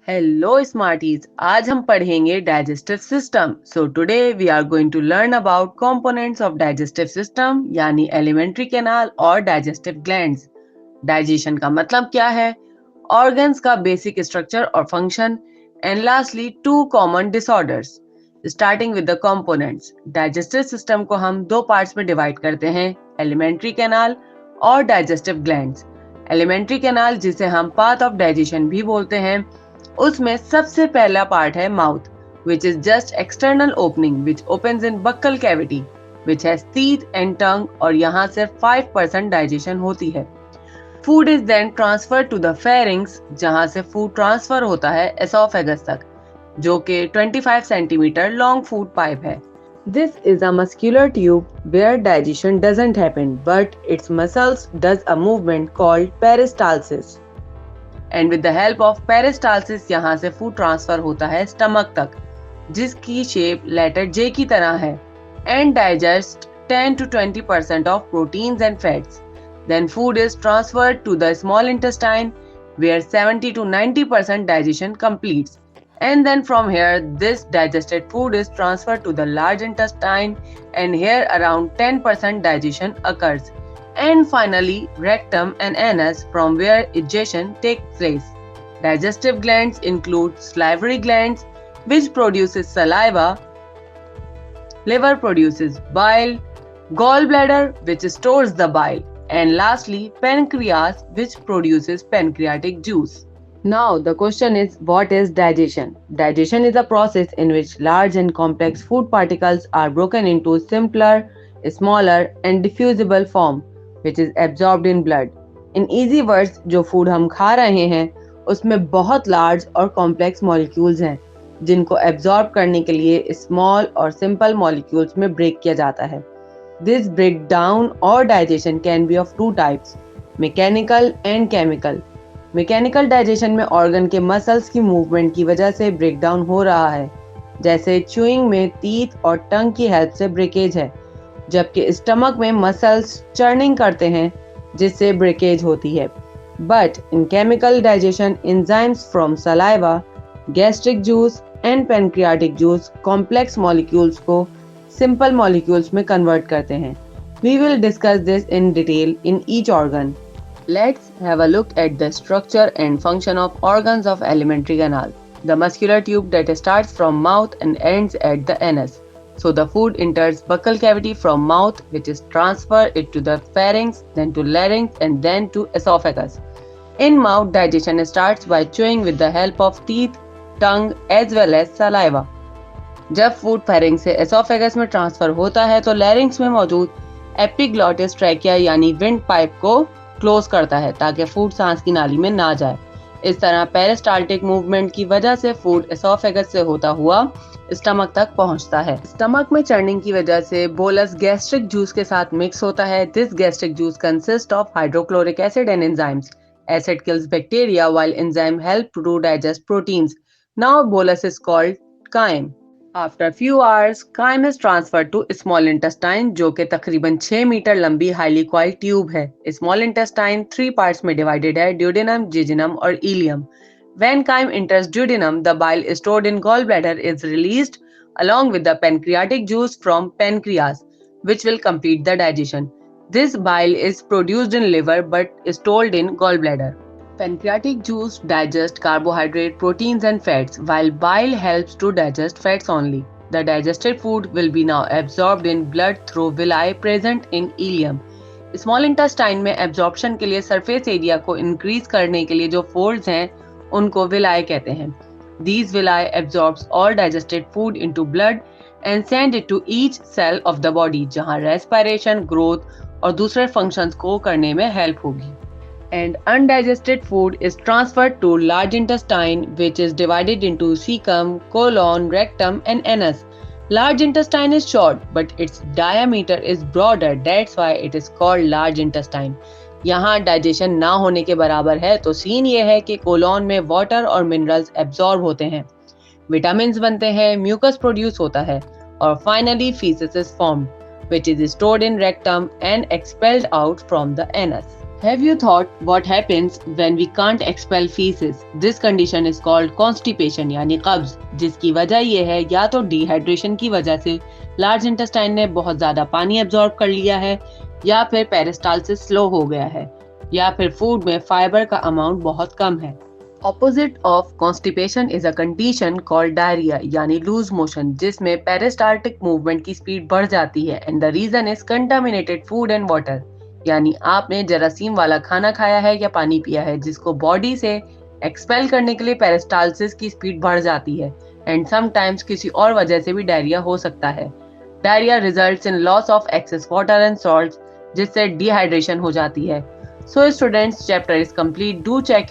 Hello Smarties, आज हम पढ़ेंगे digestive system. So today we are going to learn about components of digestive system यानी alimentary canal और digestive glands. Digestion का मतलब क्या है, ऑर्गन्स का बेसिक स्ट्रक्चर और function, and lastly two common disorders. Starting with the components, digestive system को हम दो पार्ट्स में डिवाइड करते हैं, एलिमेंट्री कैनाल और डाइजेस्टिव ग्लैंड्स। एलिमेंट्री कैनाल, जिसे हम पाथ ऑफ डाइजेशन भी बोलते हैं, उसमें सबसे पहला पार्ट है mouth, which is just external opening which opens in buccal cavity which has teeth and tongue, और यहाँ से 5% डाइजेशन होती है। Food is then transfer to the pharynx, जहाँ से फूड ट्रांसफर होता है एसोफेगस तक, जो कि 25 सेंटीमीटर लॉन्ग फूड पाइप है। This is a muscular tube where digestion doesn't happen, but its muscles does a movement called peristalsis. And with the help of peristalsis यहाँ से फूड ट्रांसफर होता है स्टमक तक, जिसकी शेप लेटर जे की तरह है, and digest 10 to 20% of proteins and fats. Then food is transferred to the small intestine where 70 to 90% digestion completes, and then from here this digested food is transferred to the large intestine, and here around 10% digestion occurs, and finally rectum and anus from where digestion takes place. Digestive glands include salivary glands which produces saliva, liver produces bile, gallbladder which stores the bile, and lastly pancreas which produces pancreatic juice. Now the question is, what is digestion? Digestion is a process in which large and complex food particles are broken into simpler, smaller and diffusible form which is absorbed in blood. In easy words, जो food हम खा रहे हैं उसमें बहुत large और complex molecules हैं, जिनको एब्जॉर्ब करने के लिए स्मॉल और सिंपल मॉलिक्यूल्स में ब्रेक किया जाता है। दिस ब्रेक डाउन और digestion can be of two types, mechanical and chemical. Mechanical digestion में ऑर्गन के मसल्स की मूवमेंट की वजह से ब्रेक डाउन हो रहा है, जैसे च्यूइंग में टीथ और टंग की हेल्प से ब्रेकेज है, जबकि स्टमक में मसल्स चर्निंग करते हैं जिससे ब्रेकेज होती है। But in chemical digestion, enzymes from saliva, gastric juice and pancreatic juice complex molecules को सिंपल मॉलिक्यूल्स में कन्वर्ट करते हैं। We will discuss this in detail in each organ. Let's have a look at the structure and function of organs of alimentary canal. The muscular tube that starts from mouth and ends at the anus. So the food enters buccal cavity from mouth, which is transferred it to the pharynx, then to larynx, and then to esophagus. In mouth, digestion starts by chewing with the help of teeth, tongue, as well as saliva. जब food pharynx से esophagus में transfer होता है तो larynx में मौजूद epiglottis trachea यानी wind pipe को क्लोज करता है ताकि फूड सांस की नाली में ना जाए। इस तरह पेरिस्टाल्टिक मूवमेंट की वजह से फूड एसोफेगस से होता हुआ स्टमक तक पहुंचता है। स्टमक में चर्निंग की वजह से बोलस गैस्ट्रिक जूस के साथ मिक्स होता है। This gastric juice consist of hydrochloric acid and enzymes. Acid kills bacteria while enzyme help to digest proteins. Now bolus is called chyme. After a few hours, chyme is transferred to small intestine, जो कि तकरीबन 6 metre लंबी highly coiled tube है। Small intestine 3 parts में divided है, duodenum, jejunum और ilium. When chyme enters duodenum, the bile stored in gallbladder is released along with the pancreatic juice from pancreas, which will complete the digestion. This bile is produced in liver but stored in gallbladder. Pancreatic juice digests carbohydrate, proteins and fats, while bile helps to digest fats only. The digested food will be now absorbed in blood through villi present in ileum. Small intestine में absorption के लिए surface area को increase करने के लिए जो folds हैं उनको villi कहते हैं। These villi absorbs all digested food into blood and send it to each cell of the body, जहाँ respiration, growth और दूसरे functions को करने में help होगी। And undigested food is transferred to large intestine, which is divided into cecum, colon, rectum and anus. Large intestine is short, but its diameter is broader. That's why it is called large intestine. यहाँ digestion ना होने के बराबर है, तो scene ये है कि कोलोन में वाटर और मिनरल्स एब्जॉर्ब होते हैं, विटामिन्स बनते हैं, म्यूकस प्रोड्यूस होता है और finally faeces is formed, which is stored in rectum and expelled out from the anus. Have you thought what happens when we can't expel feces? This condition is called constipation यानी कब्ज, जिसकी वजह ये है या तो डिहाइड्रेशन की वजह से लार्ज इंटेस्टाइन ने बहुत ज्यादा पानी एब्जॉर्ब कर लिया है, या फिर पेरिस्टालसिस स्लो हो गया है, या फिर फूड में फाइबर का अमाउंट बहुत कम है। Opposite of constipation is a condition called diarrhea यानी लूज मोशन, जिसमें पेरिस्टाल्टिक मूवमेंट की स्पीड बढ़ जाती है and the reason is contaminated food and water यानी आपने जरासीम वाला खाना खाया है या पानी पिया है, जिसको बॉडी से एक्सपेल करने के लिए पेरिस्टाल्सिस की स्पीड बढ़ जाती है एंड समटाइम्स किसी और वजह से भी डायरिया हो सकता है। Diarrhoea results in loss of excess water and salt, जिससे डिहाइड्रेशन हो जाती है। So students, chapter is complete. Do check